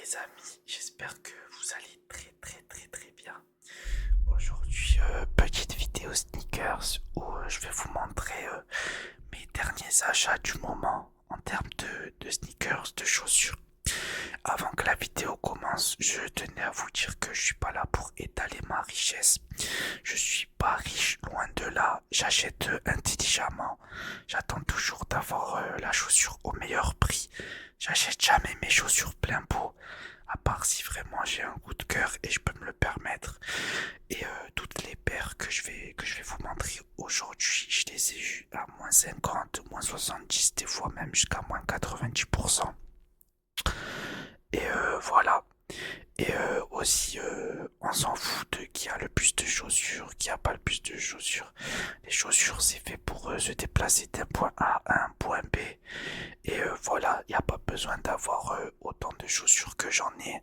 les amis, j'espère que vous allez très bien. Aujourd'hui, petite vidéo sneakers où je vais vous montrer mes derniers achats du moment en termes de sneakers, de chaussures. Avant que la vidéo commence, je tenais à vous dire que je suis pas là pour étaler ma richesse. Je suis pas riche, loin de là. J'achète intelligemment. J'attends toujours d'avoir la chaussure au meilleur prix. J'achète jamais mes chaussures plein pot, à part si vraiment j'ai un coup de cœur et je peux me le permettre. Et toutes les paires que je vais vous montrer aujourd'hui, je les ai eues à moins 50, moins 70, des fois même jusqu'à moins 90%. Et voilà. Et aussi, on s'en fout de qui a le plus de chaussures, qui a pas le plus de chaussures. Les chaussures, c'est fait pour se déplacer d'un point A à un point B. Et voilà, il n'y a pas besoin d'avoir autant de chaussures que j'en ai.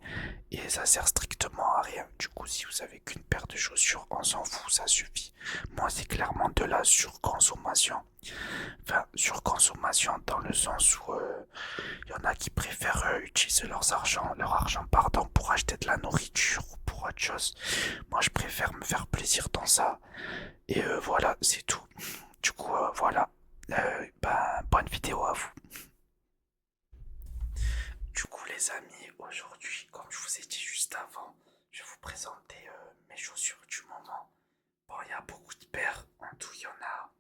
Et ça sert strictement à rien. Du coup, si vous avez qu'une paire de chaussures, on s'en fout, ça suffit. Moi, c'est clairement de la surconsommation. Enfin, surconsommation dans le sens où il y en a qui préfèrent utiliser leur argent, pardon, pour acheter de la nourriture ou pour autre chose. Moi, je préfère me faire plaisir dans ça. Et voilà, c'est tout. Du coup, voilà. Bonne vidéo à vous. Du coup, les amis, aujourd'hui, comme je vous ai dit juste avant, je vais vous présenter mes chaussures du moment. Bon, il y a beaucoup de paires. En tout, il y en a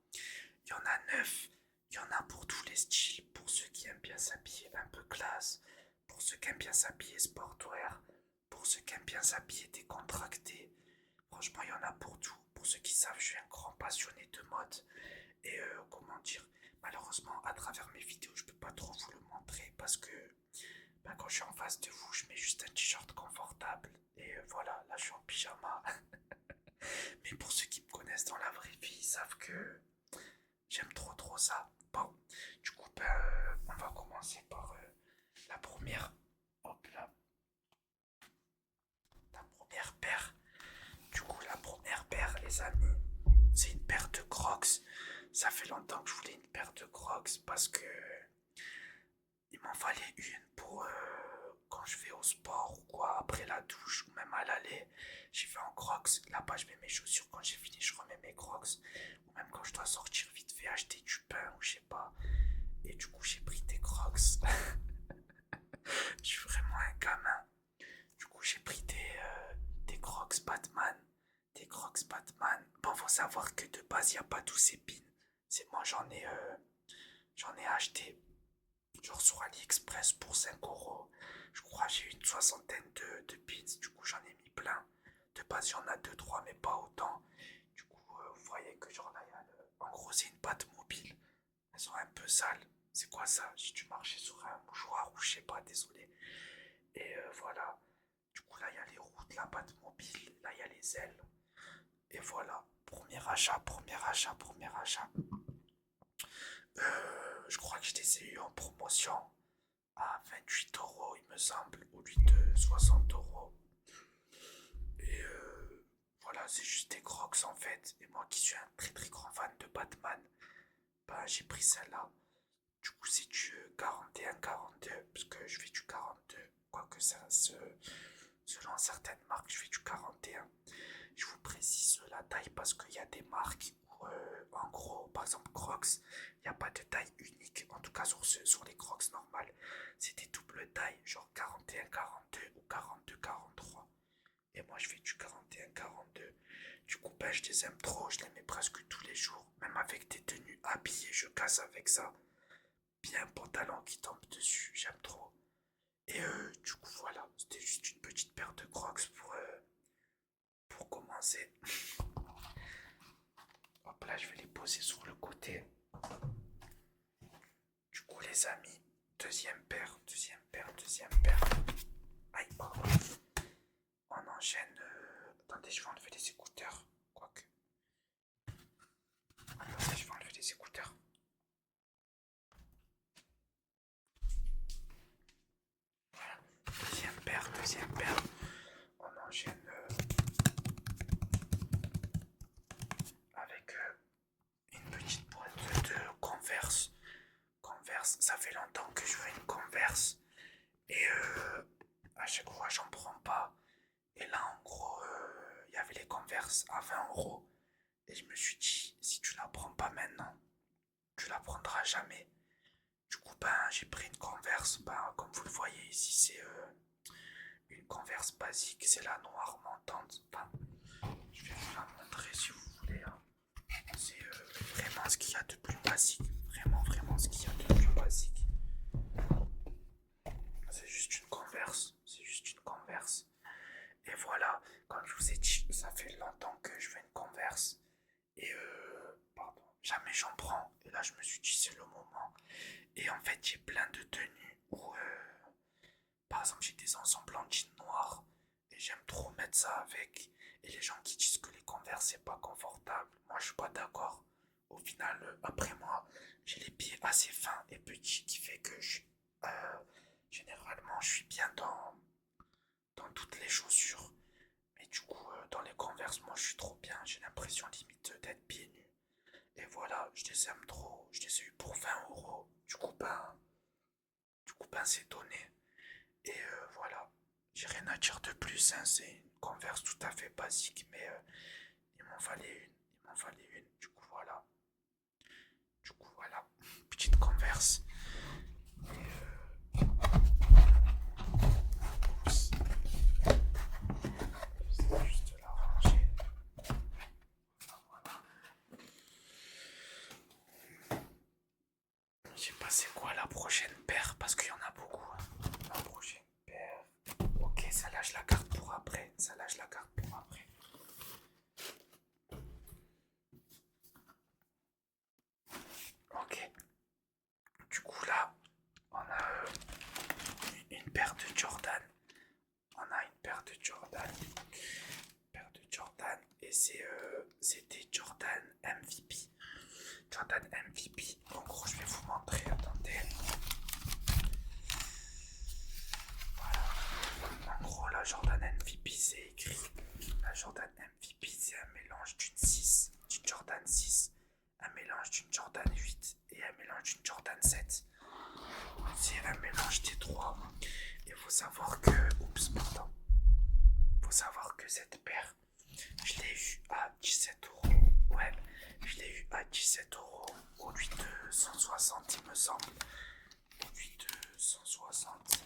9. Il y en a pour tous les styles. Pour ceux qui aiment bien s'habiller un peu classe. Pour ceux qui aiment bien s'habiller sportwear. Pour ceux qui aiment bien s'habiller décontracté. Franchement, il y en a pour tout. Pour ceux qui savent, je suis un grand passionné de mode. Et comment dire, malheureusement, à travers mes vidéos, je peux pas trop vous le montrer parce que quand je suis en face de vous, je mets juste un t-shirt confortable. Et voilà, là, je suis en pyjama. Mais pour ceux qui me connaissent dans la vraie vie, ils savent que j'aime trop ça. Bon, du coup, on va commencer par la première. Hop là, la première paire. Du coup, la première paire, les amis, c'est une paire de Crocs. Ça fait longtemps que je voulais une paire de Crocs parce que il m'en fallait une pour quand je vais au sport ou quoi, après la douche ou même à l'aller. J'y vais en Crocs. Là-bas, je mets mes chaussures. Quand j'ai fini, je remets mes Crocs. Ou même quand je dois sortir vite fait acheter du pain ou je sais pas. Et du coup, j'ai pris des Crocs. Je suis vraiment un gamin. Du coup, j'ai pris des Crocs Batman. Des Crocs Batman. Bon, faut savoir que de base, il n'y a pas tous ces pins. C'est moi, j'en ai acheté genre sur AliExpress pour 5 euros. Je crois que j'ai eu une soixantaine de pins. Du coup, j'en ai mis plein. De base, j'en ai deux trois mais pas autant. Du coup, vous voyez que genre là, en gros, c'est une pâte mobile. Elles sont un peu sales. C'est quoi ça? J'ai dû marcher sur un mouchoir ou je sais pas, désolé. Et voilà. Du coup, là, il y a les roues de la pâte mobile. Là, il y a les ailes. Et voilà. Premier achat, premier achat, premier achat. Je crois que je les ai eu en promotion à 28 euros, il me semble, au lieu de 60 euros. Et voilà, c'est juste des Crocs en fait. Et moi qui suis un très grand fan de Batman, bah j'ai pris celle-là. Du coup, c'est du 41-42, parce que je fais du 42. Quoique selon certaines marques, je fais du 41. Je vous précise la taille parce qu'il y a des marques où, en gros, par exemple Crocs, il n'y a pas de taille unique. En tout cas, sur les Crocs normales, c'est des doubles tailles, genre 41-42 ou 42-43. Et moi, je fais du 41-42. Du coup, ben, je les aime trop, je les mets presque tous les jours. Même avec des tenues habillées, je casse avec ça. Bien un pantalon qui tombe dessus, j'aime trop. Et du coup, voilà, c'était juste une petite paire de Crocs pour commencer. Hop là, je vais les poser sur le côté. Du coup, les amis, deuxième paire, deuxième paire, deuxième paire. Aïe, pardon. On enchaîne. Attendez, je vais enlever les écouteurs. Quoique. Attendez, je vais enlever les écouteurs. Voilà. Deuxième paire, deuxième paire. On enchaîne avec une petite boîte de Converse. Converse, ça fait longtemps que je veux une Converse. Et chaque fois j'en prends pas. Et là en gros, il y avait les Converse à 20 €. Et je me suis dit, si tu la prends pas maintenant, tu la prendras jamais. Du coup, ben, j'ai pris une Converse, ben, comme vous le voyez ici, c'est une Converse basique, c'est la noire montante. Enfin, je vais vous la montrer si vous voulez, hein. C'est vraiment ce qu'il y a de plus basique. Vraiment, vraiment ce qu'il y a de plus basique. C'est juste une Converse. C'est juste une Converse. Et voilà, comme je vous ai dit, ça fait longtemps que je veux une Converse. Et pardon, jamais j'en prends. Et là, je me suis dit, c'est le moment. Et en fait, j'ai plein de tenues où, par exemple, j'ai des ensembles en jean noir. Et j'aime trop mettre ça avec. Et les gens qui disent que les Converse, c'est pas confortable. Moi, je suis pas d'accord. Au final, après moi, j'ai les pieds assez fins et petits qui fait que généralement, je suis bien dans toutes les chaussures. Mais du coup, dans les Converse, moi, je suis trop bien. J'ai l'impression limite d'être pieds nus. Et voilà, je les aime trop. Je les ai eu pour 20 €. Du coup, ben, c'est donné. Et voilà, j'ai rien à dire de plus, hein. C'est une Converse tout à fait basique, mais il m'en fallait une. Il m'en fallait une. Du coup, voilà. Du coup, voilà. Petite Converse. Et c'est juste la ranger. Voilà. Je sais pas c'est quoi la prochaine paire parce qu'il y en a beaucoup, hein. La prochaine paire. Ok, celle-là je la garde pour après. Celle-là je la garde pour après. Ok. Du coup là, on a une paire de Jordan. On a une paire de Jordan. Une paire de Jordan. Et c'était Jordan MVP. Jordan MVP. En gros, je vais vous montrer. Attendez. Voilà. En gros, la Jordan MVP, c'est écrit. La Jordan MVP, c'est un mélange d'une Jordan 6, un mélange d'une Jordan 8 et un mélange d'une Jordan 7. C'est un mélange des trois. Il faut savoir que. Oups, pardon. Faut savoir que cette paire, je l'ai eu à 17 €. Ouais, je l'ai eu à 17 € au lieu de 160, il me semble. Au lieu de 160.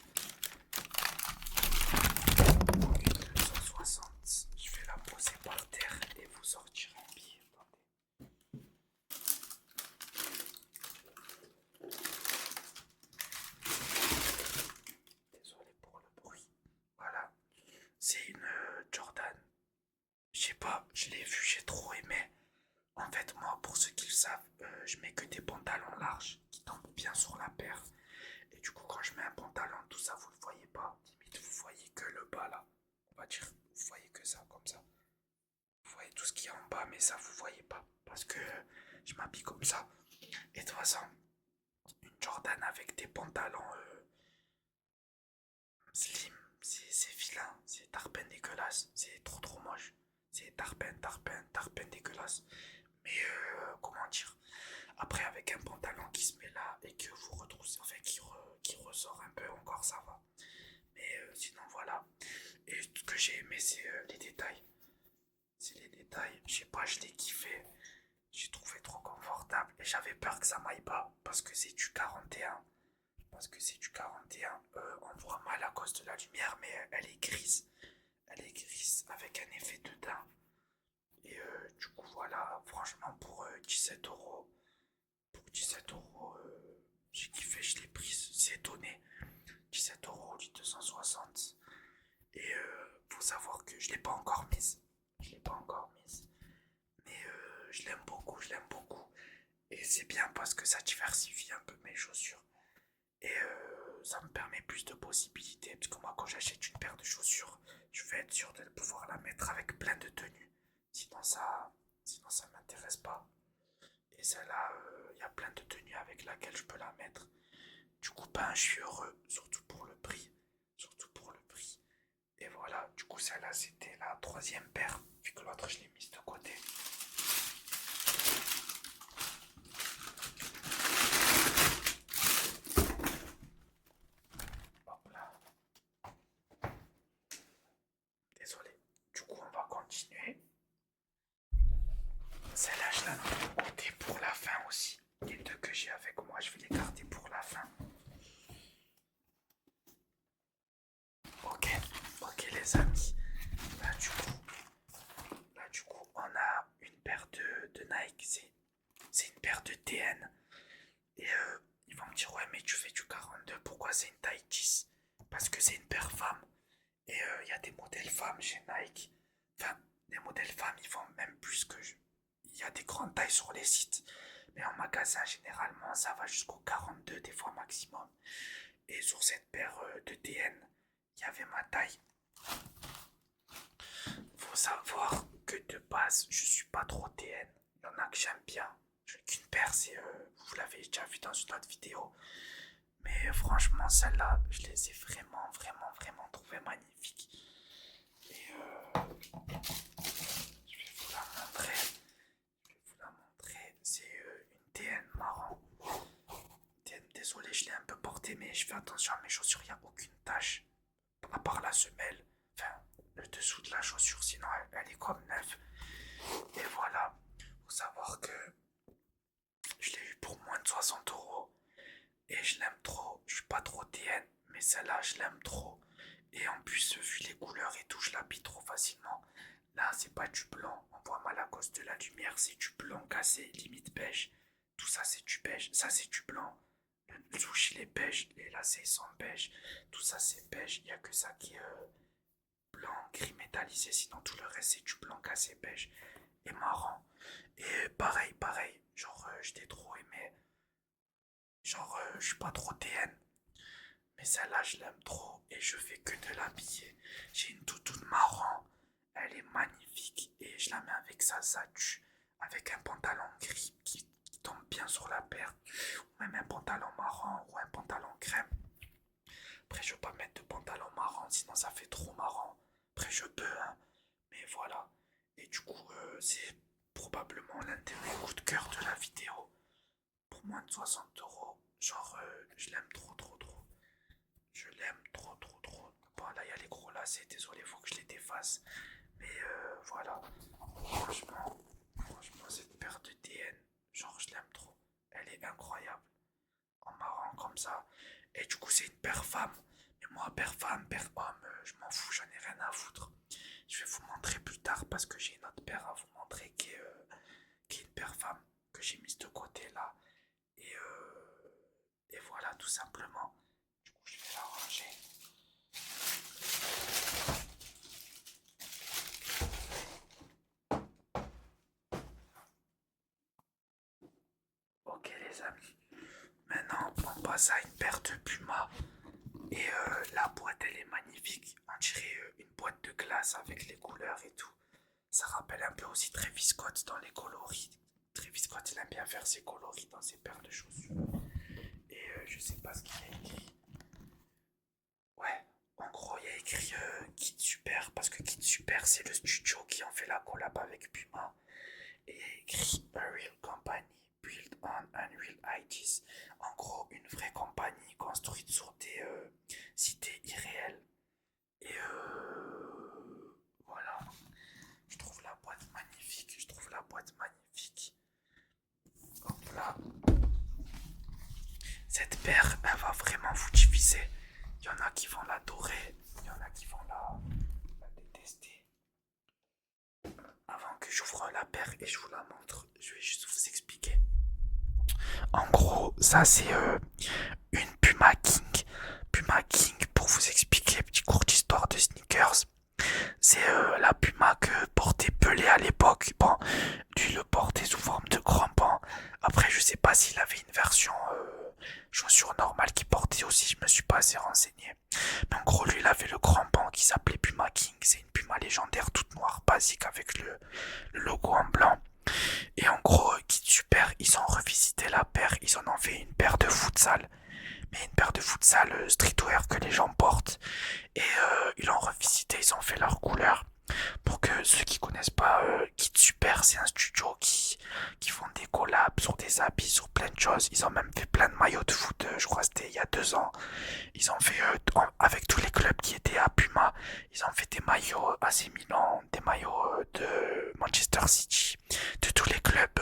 Au lieu de 160. Je vais la poser par terre et vous sortir un billet. Désolé pour le bruit. Voilà. C'est une Jordan. Je sais pas, je l'ai vu, j'ai trop aimé. En fait, moi, pour ceux qui le savent, je mets que des pantalons larges qui tombent bien sur la paire. Et du coup, quand je mets un pantalon, tout ça, vous le voyez pas. Limite, vous voyez que le bas là. On va dire, vous voyez que ça, comme ça. Vous voyez tout ce qui est en bas, mais ça, vous voyez pas. Parce que je m'habille comme ça. Et de toute façon, une Jordan avec des pantalons slim, c'est vilain. C'est tarpin dégueulasse. C'est trop trop moche. C'est tarpin dégueulasse. Mais comment dire? Après, avec un pantalon qui se met là et que vous retroussez, enfin qui ressort un peu encore, ça va. Mais sinon, voilà. Et ce que j'ai aimé, c'est les détails. C'est les détails. Je sais pas, je l'ai kiffé. J'ai trouvé trop confortable. Et j'avais peur que ça m'aille pas. Parce que c'est du 41. Parce que c'est du 41. On voit mal à cause de la lumière, mais elle est grise. Elle est grise avec un effet de teint. Et du coup, voilà. Franchement, pour 17 €. Pour 17 €, j'ai kiffé, je l'ai prise, c'est donné. 17 € au lieu de 260. Et faut savoir que je l'ai pas encore mise. Je l'ai pas encore mise. Mais je l'aime beaucoup, je l'aime beaucoup. Et c'est bien parce que ça diversifie un peu mes chaussures. Et ça me permet plus de possibilités. Parce que moi, quand j'achète une paire de chaussures, je vais être sûr de pouvoir la mettre avec plein de tenues. Sinon ça m'intéresse pas. Et celle-là, il y a plein de tenues avec laquelle je peux la mettre. Du coup, ben, je suis heureux, surtout pour le prix. Surtout pour le prix. Et voilà, du coup, celle-là, c'était la troisième paire, vu que l'autre, je l'ai mise de côté. Hop là. train de compter pour la fin aussi. Les deux que j'ai avec moi, je vais les garder pour la fin. Ok, ok les amis. Là du coup, on a une paire de Nike. C'est une paire de TN. Et ils vont me dire, ouais, mais tu fais du 42, pourquoi c'est une taille 10? Parce que c'est une paire femme. Et il y a des modèles femmes chez Nike. Enfin, les modèles femmes, ils font même plus que je. Il y a des grandes tailles sur les sites. Mais en magasin, généralement, ça va jusqu'au 42, des fois maximum. Et sur cette paire de TN, il y avait ma taille. Faut savoir que de base, je suis pas trop TN. Il y en a que j'aime bien. J'ai qu'une paire, c'est. Vous l'avez déjà vu dans une autre vidéo. Mais franchement, celle-là, je les ai vraiment, vraiment, vraiment trouvées magnifiques. Et je vais vous la montrer. C'est une TN marron. TN, désolé, je l'ai un peu portée, mais je fais attention à mes chaussures, il n'y a aucune tache. À part la semelle. Enfin, le dessous de la chaussure, sinon elle est comme neuve. Et voilà. Faut savoir que je l'ai eu pour moins de 60 €. Et je l'aime trop. Je suis pas trop TN, mais celle-là, je l'aime trop. Et en plus, vu les couleurs et tout, je l'habille trop facilement. Là, c'est pas du blanc. On voit mal à cause de la lumière. C'est du blanc cassé, limite beige. Tout ça, c'est du beige. Ça, c'est du blanc. Le sushi, il est beige. Les lacets sont beige. Tout ça, c'est beige. Il n'y a que ça qui est blanc, gris métallisé. Sinon, tout le reste, c'est du blanc cassé, beige et marron. Et pareil. Genre, je t'ai trop aimé. Genre, je suis pas trop TN. Mais celle-là, je l'aime trop et je fais que de l'habiller. J'ai une toutoune marron. Elle est magnifique et je la mets avec ça tue. Avec un pantalon gris qui tombe bien sur la paire. Ou même un pantalon marron ou un pantalon crème. Après, je veux pas mettre de pantalon marron, sinon ça fait trop marron. Après, je peux, hein. Mais voilà. Et du coup, c'est probablement l'un de mes coups de cœur de la vidéo. Pour moins de 60 €. Genre, je l'aime trop. Je l'aime trop. Bon, là, il y a les gros lacets, désolé, faut que je les défasse. Mais voilà. Franchement, cette paire de TN, genre, je l'aime trop. Elle est incroyable. En marrant comme ça. Et du coup, c'est une paire femme. Mais moi, paire femme, paire homme, je m'en fous, j'en ai rien à foutre. Je vais vous montrer plus tard parce que j'ai une autre paire à vous montrer qui est une paire femme que j'ai mise de côté là. Et voilà, tout simplement. Du coup, je vais la ranger. Ok les amis, maintenant on passe à une paire de Puma. Et la boîte elle est magnifique. On dirait une boîte de glace avec les couleurs et tout. Ça rappelle un peu aussi Travis Scott dans les coloris. Travis Scott il aime bien faire ses coloris dans ses paires de chaussures. Et je sais pas ce qu'il y a écrit. Ouais, en gros il y a écrit Kid Super parce que Kid Super c'est le studio qui en fait la collab avec Puma. Et il y a écrit A Real Company Built on Unreal IDs. En gros une vraie compagnie construite sur des cités irréelles. Et voilà. Je trouve la boîte magnifique. Hop là. Cette paire, elle va vraiment vous diviser. Il y en a qui vont l'adorer, il y en a qui vont la détester. Avant que j'ouvre la paire et je vous la montre, je vais juste vous expliquer. En gros, ça c'est une Puma King. Puma King, pour vous expliquer, petit cours d'histoire de sneakers. C'est la Puma que portait Pelé à l'époque. Bon, lui le portait sous forme de crampon. Après, je sais pas s'il avait une version chaussure normale qu'il portait aussi, je me suis pas assez renseigné. Mais en gros, lui, il avait le crampon qui s'appelait Puma King. C'est une Puma légendaire toute noire, basique, avec le logo en blanc. Et en gros, Kid Super, ils ont revisité la paire, ils en ont fait une paire de futsal. Mais une paire de futsal streetwear que les gens portent. Et ils l'ont revisité, ils ont fait leur couleur. Pour que ceux qui connaissent pas Kid Super, c'est un studio qui font des collabs sur des habits, sur plein de choses. Ils ont même fait plein de maillots de foot, je crois que c'était il y a 2 ans. Ils ont fait, avec tous les clubs qui étaient à Puma, ils ont fait des maillots AC Milan, des maillots de Manchester City, de tous les clubs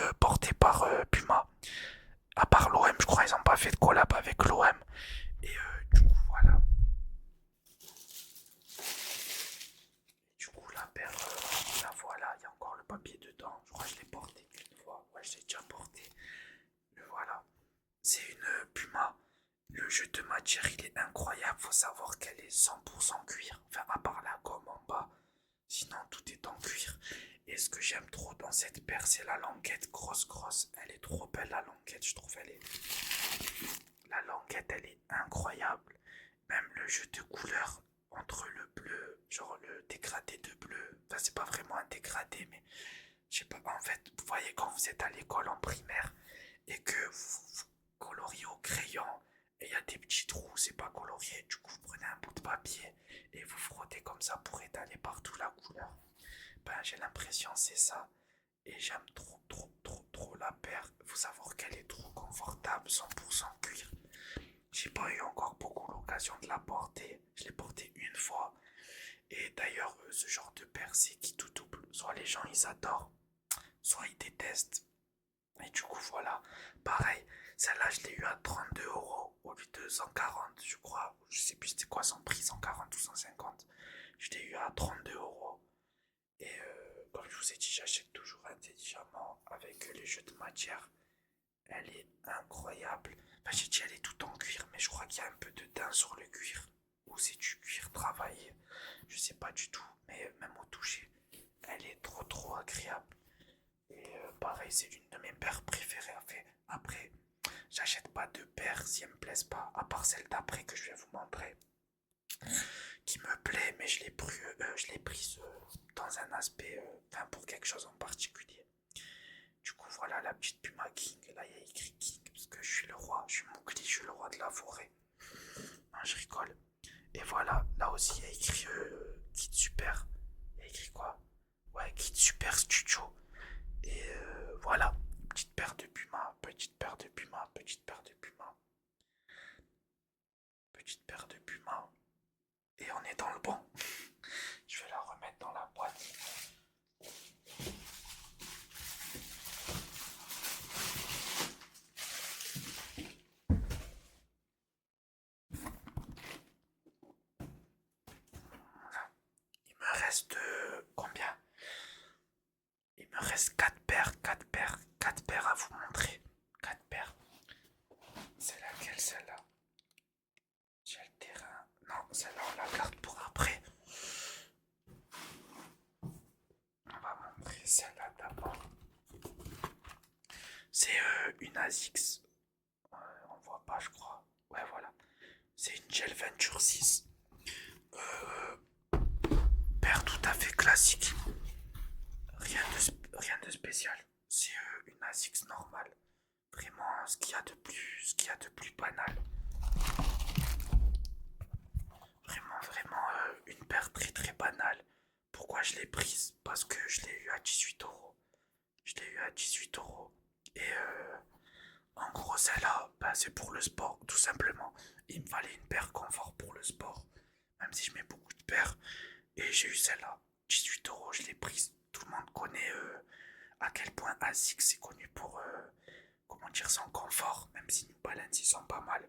jeu de matière, il est incroyable. Faut savoir qu'elle est 100% cuir. Enfin, à part la gomme en bas. Sinon, tout est en cuir. Et ce que j'aime trop dans cette paire, c'est la languette grosse. Elle est trop belle, la languette. Je trouve la languette, elle est incroyable. Même le jeu de couleurs entre le bleu, genre le dégradé de bleu. Enfin, c'est pas vraiment un dégradé, mais je sais pas. En fait, vous voyez quand vous êtes à l'école en primaire et que vous coloriez au crayon et il y a des petits trous, c'est pas colorié. Du coup, vous prenez un bout de papier et vous frottez comme ça pour étaler partout la couleur. Ben, j'ai l'impression c'est ça. Et j'aime trop la paire. Faut savoir qu'elle est trop confortable, 100% cuir. J'ai pas eu encore beaucoup l'occasion de la porter. Je l'ai portée une fois. Et d'ailleurs, ce genre de paire, c'est qui tout double. Soit les gens ils adorent, soit ils détestent. Et du coup, voilà. Pareil, celle-là, je l'ai eu à 32 € au lieu de 140, je crois. Je sais plus c'était quoi son prix, 140 ou 150. Je l'ai eu à 32 €. Et comme je vous ai dit, j'achète toujours intelligemment avec les jeux de matière. Elle est incroyable. Enfin, j'ai dit elle est tout en cuir, mais je crois qu'il y a un peu de teint sur le cuir. Ou c'est du cuir travaillé. Je sais pas du tout, mais même au toucher, elle est trop agréable. Et pareil, c'est l'une de mes paires préférées. Après, j'achète pas de paires si elles me plaisent pas, à part celle d'après que je vais vous montrer, qui me plaît, mais je l'ai prise dans un aspect, enfin pour quelque chose en particulier. Du coup, voilà la petite Puma King. Là, il y a écrit King, parce que je suis le roi, je suis Mowgli, je suis le roi de la forêt. Non, je rigole. Et voilà, là aussi, il y a écrit Kit Super. Il y a écrit quoi? Ouais, Kit Super Studio. Et voilà, petite paire de Puma, petite paire de Puma, petite paire de Puma, petite paire de Puma. Et on est dans le bon. Je vais la remettre dans la boîte. Il me reste combien? Il me reste 4 paires, 4 paires, 4 paires à vous montrer. 4 paires. C'est laquelle celle-là? J'ai le terrain. Non, celle-là on la garde pour après. On va montrer celle-là d'abord. C'est une ASICS. On voit pas, je crois. Ouais, voilà. C'est une Gel Venture 6. Paire tout à fait classique. Rien de spécial. C'est une ASICS normale. Vraiment ce qu'il y a de plus banal. Vraiment une paire très banale. Pourquoi je l'ai prise? Parce que je l'ai eu à 18 €. Je l'ai eu à 18 €. Et en gros, celle-là, bah, c'est pour le sport, tout simplement. Il me fallait une paire confort pour le sport. Même si je mets beaucoup de paires. Et j'ai eu celle-là. 18 €, je l'ai prise. Tout le monde connaît à quel point ASICS c'est connu pour, comment dire, son confort. Même si New Balance, ils sont pas mal.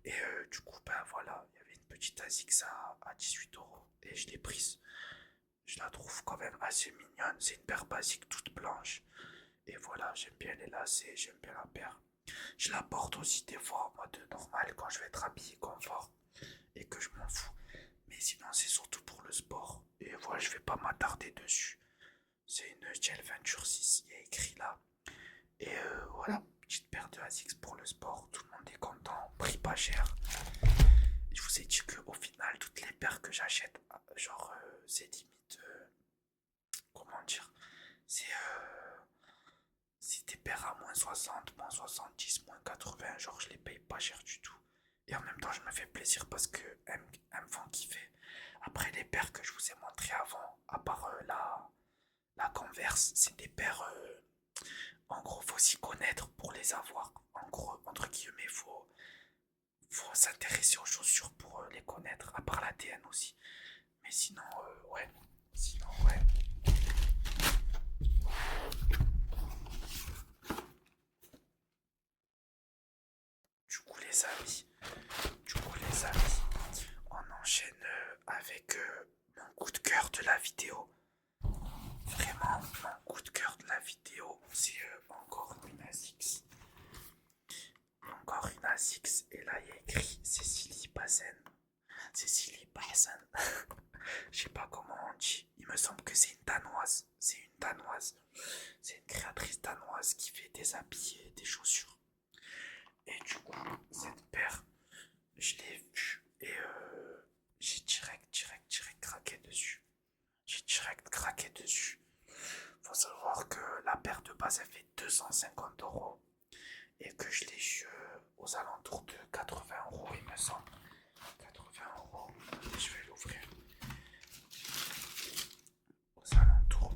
Et du coup, ben voilà, il y avait une petite ASICS à 18 € et je l'ai prise. Je la trouve quand même assez mignonne. C'est une paire basique toute blanche. Et voilà, j'aime bien les lacets, j'aime bien la paire. Je la porte aussi des fois en mode normal quand je vais être habillé confort et que je m'en fous. Mais sinon, c'est surtout pour le sport. Et voilà, je vais pas m'attarder dessus. C'est une Gel Venture 6, il y a écrit là. Et voilà, petite paire de ASICS pour le sport. Tout le monde est content, prix pas cher. Je vous ai dit qu'au final, toutes les paires que j'achète, genre, c'est limite, comment dire, c'est des paires à moins 60, moins 70, moins 80, genre je les paye pas cher du tout. Et en même temps, je me fais plaisir parce que elles me font kiffer. Après, les paires que je vous ai montrées avant, à part la Converse, c'est des paires, en gros, faut s'y connaître pour les avoir. En gros, entre guillemets, faut s'intéresser aux chaussures pour les connaître, à part la TN aussi. Mais sinon, ouais. Sinon, ouais. Du coup, les amis, on enchaîne avec mon coup de cœur de la vidéo. Vraiment, mon coup de cœur de la vidéo, c'est encore une ASICS. Encore une ASICS. Et là, il y a écrit Cécilie Bazen. Cécilie Bazen. Je sais pas comment on dit. Il me semble que c'est une danoise. C'est une danoise. C'est une créatrice danoise qui fait des habits et des chaussures. Et du coup, cette paire, je l'ai vue et j'ai direct craqué dessus. J'ai direct craqué dessus. Faut savoir que la paire de base elle fait 250 € et que je l'ai eu aux alentours de 80 € il me semble. 80 €. Je vais l'ouvrir. Aux alentours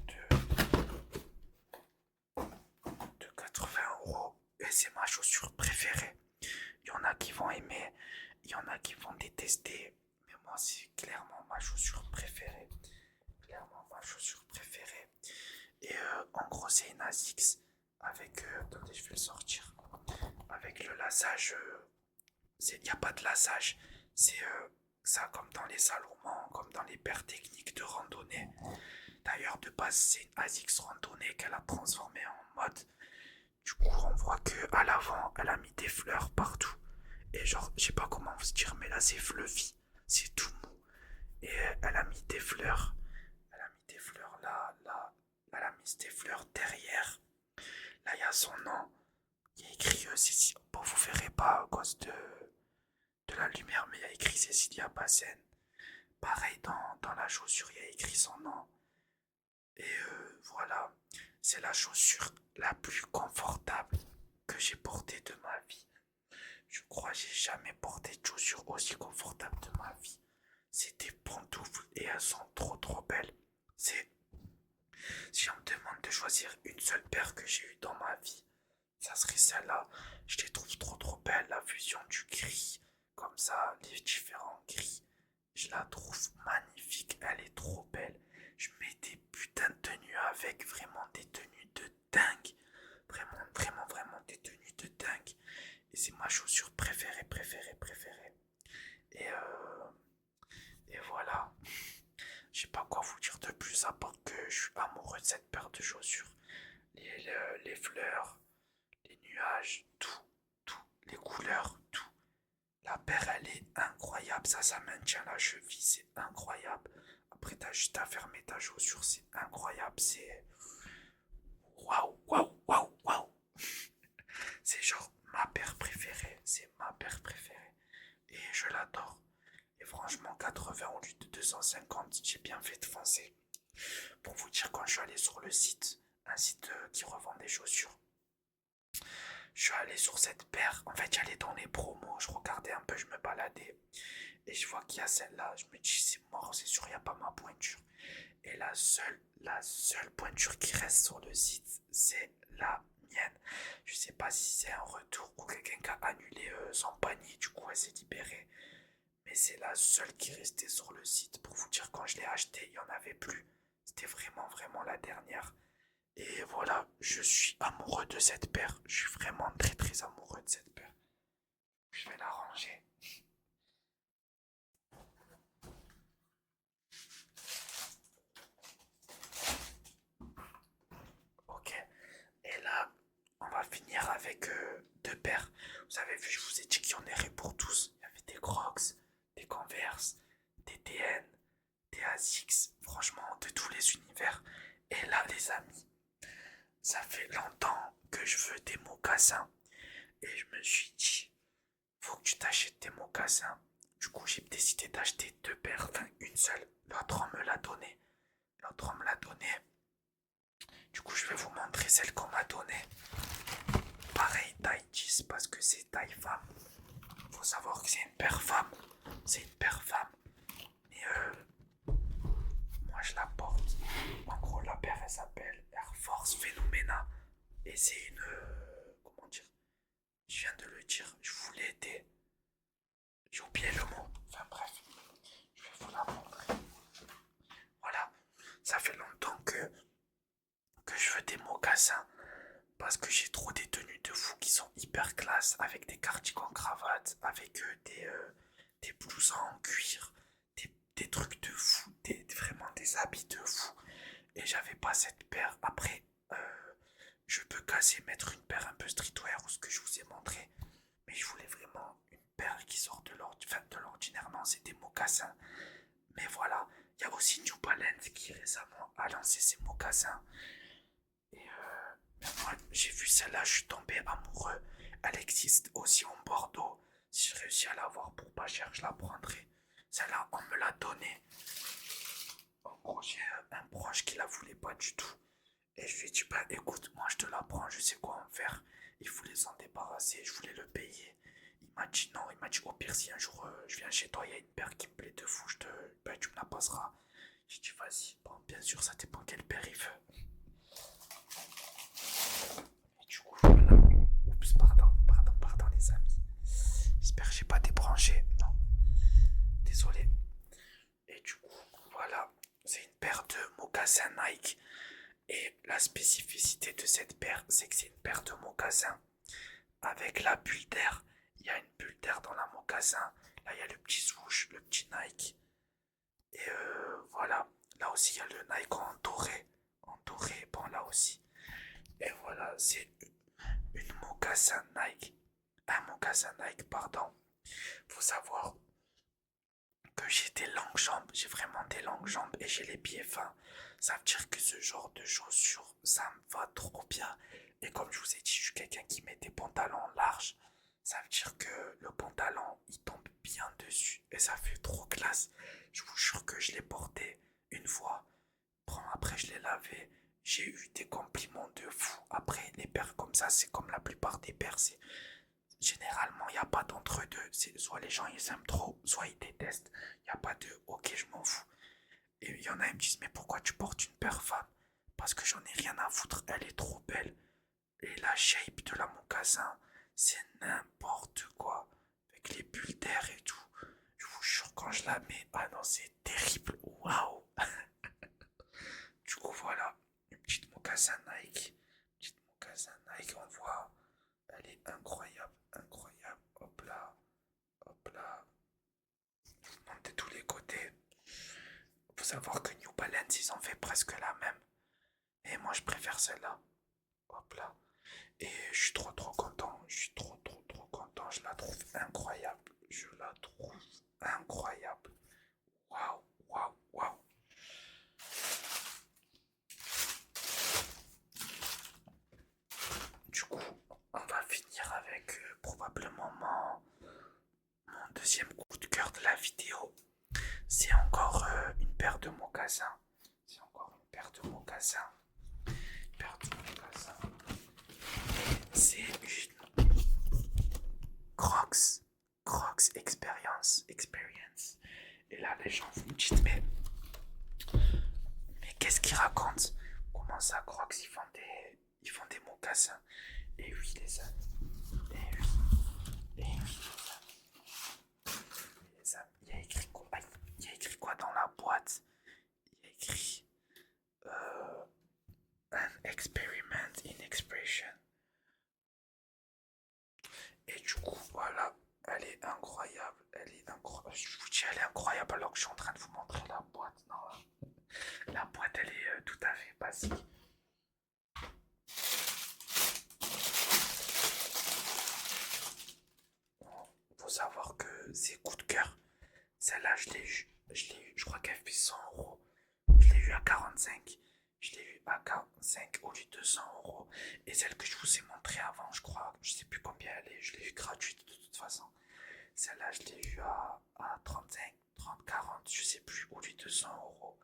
de 80 € et c'est ma chaussure préférée. Il y en a qui vont aimer, il y en a qui vont détester, mais moi c'est clairement ma chaussure préférée. Clairement ma chaussure préférée. Et en gros c'est une ASICS avec, attendez je vais le sortir, avec le laçage, il n'y a pas de laçage, c'est ça comme dans les Salomon, comme dans les paires techniques de randonnée. D'ailleurs de base c'est une ASICS randonnée qu'elle a transformée en mode. Du coup on voit que à l'avant elle a mis des fleurs partout. Et genre je sais pas comment vous dire mais là c'est fluffy, c'est tout mou. Et elle a mis des fleurs. Elle a mis des fleurs là, là. Elle a mis des fleurs derrière. Là, il y a son nom. Il y a écrit Cécilia. Bon, vous verrez pas à cause de la lumière, mais il y a écrit Cécilia Bassen. Pareil, dans la chaussure, il y a écrit son nom. Et voilà. C'est la chaussure la plus confortable que j'ai portée de ma vie. Je crois que j'ai jamais porté de chaussures aussi confortables de ma vie. C'est des pantoufles et elles sont trop belles. C'est Si on me demande de choisir une seule paire que j'ai eue dans ma vie, ça serait celle-là. Je les trouve trop belles, la fusion du gris, comme ça, les différents gris. Je la trouve magnifique, elle est trop belle. Je mets des putains de tenues avec, vraiment des tenues de dingue. Vraiment des tenues de dingue. Et c'est ma chaussure préférée. Et voilà. Je sais pas quoi vous dire de plus à part que je suis amoureux de cette paire de chaussures. Les fleurs, les nuages, tout, les couleurs, tout. La paire elle est incroyable, ça maintient la cheville, c'est incroyable. Après t'as juste à fermer ta chaussure, c'est incroyable, c'est waouh. C'est genre ma paire préférée, c'est ma paire préférée. Et je l'adore. Et franchement 80 au lieu de 250, j'ai bien fait de foncer. Pour vous dire, quand je suis allé sur le site, un site qui revend des chaussures, je suis allé sur cette paire. En fait, j'allais dans les promos, je regardais un peu, je me baladais. Et je vois qu'il y a celle-là. Je me dis, c'est mort, c'est sûr, il n'y a pas ma pointure. Et la seule pointure qui reste sur le site, c'est la mienne. Je sais pas si c'est un retour ou quelqu'un qui a annulé son panier, du coup elle s'est libérée. Mais c'est la seule qui restait sur le site. Pour vous dire, quand je l'ai acheté, il n'y en avait plus. C'était vraiment la dernière. Et voilà, je suis amoureux de cette paire. Je suis vraiment très amoureux de cette paire. Je vais la ranger. Ok. Et là, on va finir avec deux paires. Vous avez vu, je vous ai dit qu'il y en aurait pour tous. Il y avait des Crocs, des Converse, des TN, des ASICS. Franchement, de tous les univers. Et là, les amis, ça fait longtemps que je veux des mocassins. Et je me suis dit, faut que tu t'achètes des mocassins. Du coup, j'ai décidé d'acheter deux paires, enfin une seule. L'autre, on me l'a donné. L'autre, on me l'a donné. Du coup, je vais vous montrer celle qu'on m'a donnée. Pareil, taille 10 parce que c'est taille femme. Faut savoir que c'est une paire femme. C'est une paire femme. Mais moi, je la porte. En gros, la paire, elle s'appelle Air Force Phenomena. Et c'est une... comment dire? Je viens de le dire. Je voulais aider. J'ai oublié le mot. Enfin bref. Je vais vous la montrer. Voilà. Ça fait longtemps que je veux des mocassins. Parce que j'ai trop des tenues de fou qui sont hyper classe. Avec des cardigans cravates. Avec des blousons en cuir. Des trucs de fou. Vraiment des habits de fou. Et j'avais pas cette paire. Après, je peux casser, mettre une paire un peu streetwear ou ce que je vous ai montré. Mais je voulais vraiment une paire qui sort de l'ordinaire. Non, c'est des mocassins. Mais voilà, il y a aussi New Balance qui récemment a lancé ses mocassins. Et moi, j'ai vu celle-là, je suis tombé amoureux. Elle existe aussi en Bordeaux. Si je réussis à l'avoir pour pas cher, je la prendrai. Celle-là, on me l'a donnée. En gros, j'ai un proche qui la voulait pas du tout. Et je lui ai dit, bah écoute, moi je te la prends, je sais quoi en faire. Il voulait s'en débarrasser, je voulais le payer. Il m'a dit non, il m'a dit au pire si un jour je viens chez toi, il y a une paire qui me plaît de fou, bah, tu me la passeras. J'ai dit vas-y, bon bien sûr ça dépend quelle paire il veut. Et du coup voilà. Oups, pardon les amis. J'espère que j'ai pas débranché. Non, désolé. Et du coup voilà, c'est une paire de mocassins Nike. Et la spécificité de cette paire, c'est que c'est une paire de mocassins avec la bulle d'air. Il y a une bulle d'air dans la mocassin. Là, il y a le petit swoosh, le petit Nike. Et voilà. Là aussi, il y a le Nike en doré. En doré, bon, là aussi. Et voilà, c'est une mocassin Nike. Un mocassin Nike, pardon. Faut savoir que j'ai des longues jambes. J'ai vraiment des longues jambes et j'ai les pieds fins. Ça veut dire que ce genre de chaussures, ça me va trop bien. Et comme je vous ai dit, je suis quelqu'un qui met des pantalons larges. Ça veut dire que le pantalon, il tombe bien dessus et ça fait trop classe. Je vous jure que je l'ai porté une fois. Bon, après, je l'ai lavé. J'ai eu des compliments de fou. Après, les paires comme ça, c'est comme la plupart des paires. Généralement, il n'y a pas d'entre-deux. Soit les gens ils aiment trop, soit ils détestent. Il n'y a pas de ok, je m'en fous. Et il y en a, ils me disent, mais pourquoi tu portes une paire femme? Parce que j'en ai rien à foutre, elle est trop belle. Et la shape de la mocassin, c'est n'importe quoi. Avec les bulles d'air et tout. Je vous jure, quand je la mets, ah non, c'est terrible. Waouh! Du coup, voilà. Une petite mocassin Nike. Une petite mocassin Nike, on voit. Elle est incroyable, incroyable. Hop là, hop là. Je vous montre de tous les côtés. Faut savoir que New Balance, ils ont fait presque la même. Et moi, je préfère celle-là. Hop là. Et je suis trop content. Je suis trop content. Je la trouve incroyable. Je la trouve incroyable. Waouh, waouh, waouh. Du coup, on va finir avec probablement mon deuxième coup de cœur de la vidéo. C'est encore une paire de mocassins. C'est encore une paire de mocassins. Une paire de mocassins. C'est une Crocs. Crocs Experience. Et là, les gens vous me dites, mais qu'est-ce qu'ils racontent? Comment ça, Crocs, ils font des mocassins? Et oui, les amis. Et oui. Et oui, les amis. Il y a écrit quoi? Il y a écrit quoi dans la boîte? Il y a écrit an experiment in expression. Et du coup, voilà, elle est incroyable. Elle est incroyable. Je vous dis, elle est incroyable alors que je suis en train de vous montrer la boîte. Non, la boîte, elle est tout à fait basique. Faut savoir que c'est coup de cœur. Celle-là, je l'ai eu. Je crois qu'elle fait 100 euros. Je l'ai eu à 45. Je l'ai eu à 45 au lieu de 100 euros. Et celle que je vous ai montrée avant, je crois, je sais plus combien elle est. Je l'ai eu gratuite de toute façon. Celle-là, je l'ai eu à 35, 30, 40, je sais plus, au lieu de 100 euros.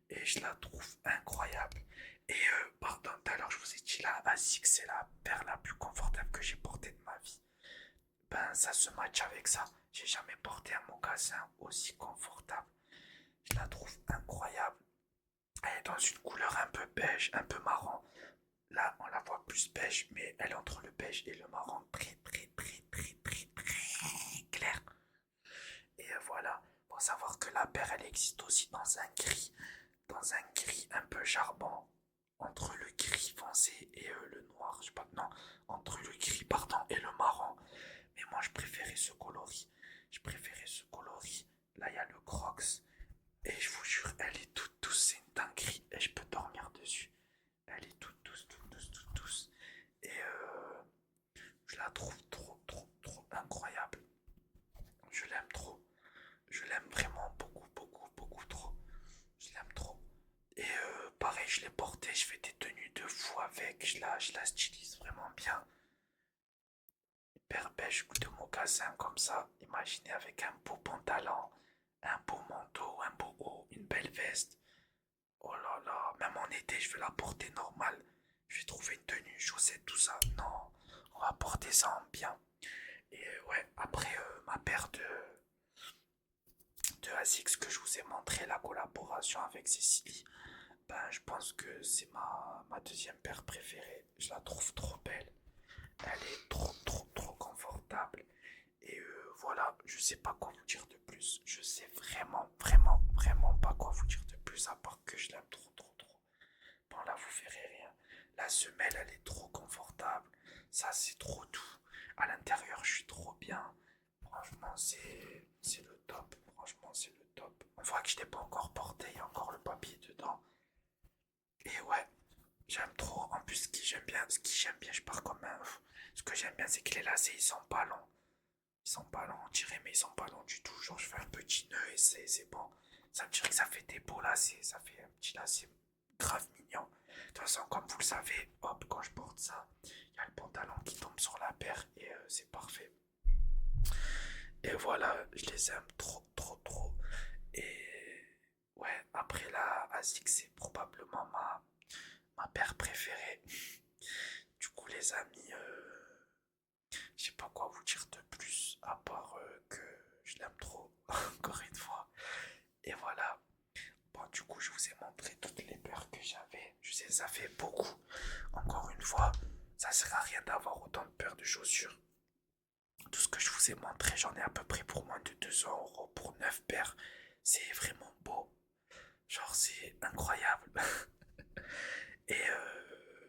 Et je la trouve incroyable. Et pardon, tout à l'heure, je vous ai dit la ASICS, c'est la paire la plus confortable que j'ai portée de ma vie. Ben, ça se match avec ça. J'ai jamais porté un mocassin aussi confortable. Je la trouve incroyable. Elle est dans une couleur un peu beige, un peu marron. Là, on la voit plus beige, mais elle est entre le beige et le marron très clair. Et voilà, faut savoir que la paire, elle existe aussi dans un gris un peu charbon, entre le gris foncé et le noir, je sais pas, non, entre le gris, pardon, et le marron. Mais moi, je préférais ce coloris. Je préférais ce coloris. Là, il y a le Crocs. Et je vous jure, elle est toute douce, c'est une dinguerie. Et je peux dormir dessus. Elle est toute douce. Et je la trouve trop je la stylise vraiment bien. Hyper beige ou de mocassin comme ça. Imaginez avec un beau pantalon, un beau manteau, un beau haut, une belle veste. Oh là là, même en été, je vais la porter normale. Je vais trouver une tenue, chaussettes, tout ça. Non, on va porter ça en bien. Et ouais, après ma paire de ASICS que je vous ai montré, la collaboration avec Cécilie, ben je pense que c'est ma deuxième paire préférée. Je la trouve trop belle. Elle est trop confortable. Et voilà, je sais pas quoi vous dire de plus. Je sais vraiment pas quoi vous dire de plus à part que je l'aime trop. Bon là vous verrez rien. La semelle elle est trop confortable. Ça c'est trop doux. À l'intérieur je suis trop bien. Franchement c'est le top. Franchement c'est le top. On voit que je l'ai pas encore porté. Il y a encore le papier dedans. Et ouais, j'aime trop. En plus ce que j'aime bien, je pars comme un. Ce que j'aime bien c'est que les lacets ils sont pas longs. Ils sont pas longs, on dirait, mais ils sont pas longs du tout. Genre, je fais un petit nœud et c'est bon. Ça me dirait que ça fait des beaux lacets. Ça fait un petit lacet grave mignon. De toute façon, comme vous le savez, hop, quand je porte ça, il y a le pantalon qui tombe sur la paire et c'est parfait. Et voilà, je les aime trop. Et ouais, après la ASIC, c'est probablement ma paire préférée. Du coup, les amis, je sais pas quoi vous dire de plus, à part que je l'aime trop, encore une fois. Et voilà. Bon, du coup, je vous ai montré toutes les paires que j'avais. Je sais, ça fait beaucoup. Encore une fois, ça sert à rien d'avoir autant de paires de chaussures. Tout ce que je vous ai montré, j'en ai à peu près pour moins de 200 € pour 9 paires. C'est vraiment beau. Genre, c'est incroyable. Et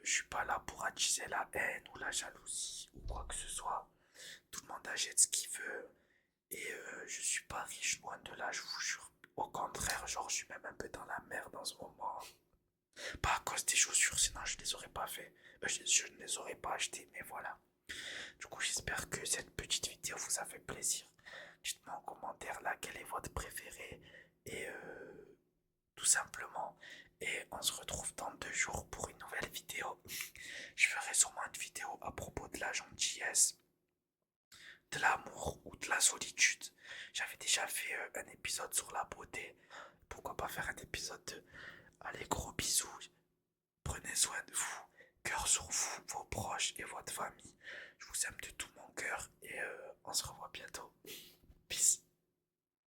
je suis pas là pour attiser la haine ou la jalousie ou quoi que ce soit. Tout le monde achète ce qu'il veut. Et je suis pas riche, loin de là, je vous jure. Au contraire, genre, je suis même un peu dans la merde en ce moment. Pas à cause des chaussures, sinon je les aurais pas fait. Je ne les aurais pas achetées, mais voilà. Du coup, j'espère que cette petite vidéo vous a fait plaisir. Dites-moi en commentaire là quel est votre préféré. Et tout simplement. Et on se retrouve dans 2 jours pour une nouvelle vidéo. Je ferai sûrement une vidéo à propos de la gentillesse, de l'amour ou de la solitude. J'avais déjà fait un épisode sur la beauté. Pourquoi pas faire un épisode de allez, gros bisous. Prenez soin de vous. Cœur sur vous, vos proches et votre famille. Je vous aime de tout mon cœur et on se revoit bientôt. Peace.